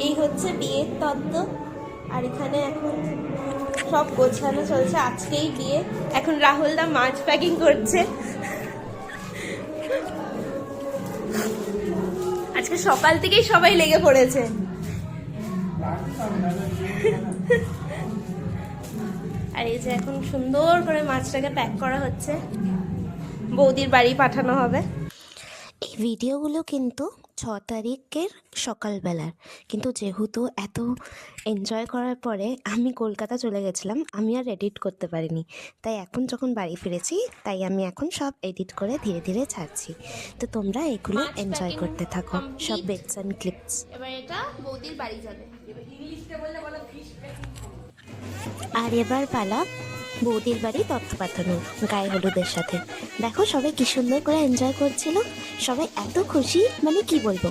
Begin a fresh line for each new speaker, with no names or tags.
এই হচ্ছে বিয়ের তত্ত্ব। আর এখানে এখন সব গোছানো চলছে, আজকেই বিয়ে। এখন রাহুল দা মাছ প্যাকিং করছে। আজকে সকাল থেকেই সবাই লেগে পড়েছে। আর এই যে এখন সুন্দর করে মাছটাকে প্যাক করা হচ্ছে, বৌদির বাড়ি পাঠানো হবে।
এই ভিডিওগুলো কিন্তু 6 তারিখের সকালবেলার, কিন্তু যেহেতু এত এনজয় করার পরে আমি কলকাতা চলে গেছিলাম, আমি আর এডিট করতে পারিনি। তাই এখন যখন বাড়ি ফিরেছি, তাই আমি এখন সব এডিট করে ধীরে ধীরে ছাড়ছি। তো তোমরা এগুলো
মাছ
এনজয়
packing
করতে থাকো, সব
complete।
Bits and clips.
এবার এটা বৌদির বাড়ি যাবে।
আর এবার পালা বৌদির বাড়ি তত্ত্ব পাঠানোর, গায়ে হলুদের সাথে। দেখো সবাই কি সুন্দর করে এনজয় করছিল, সবাই এত খুশি, মানে কি বলবো।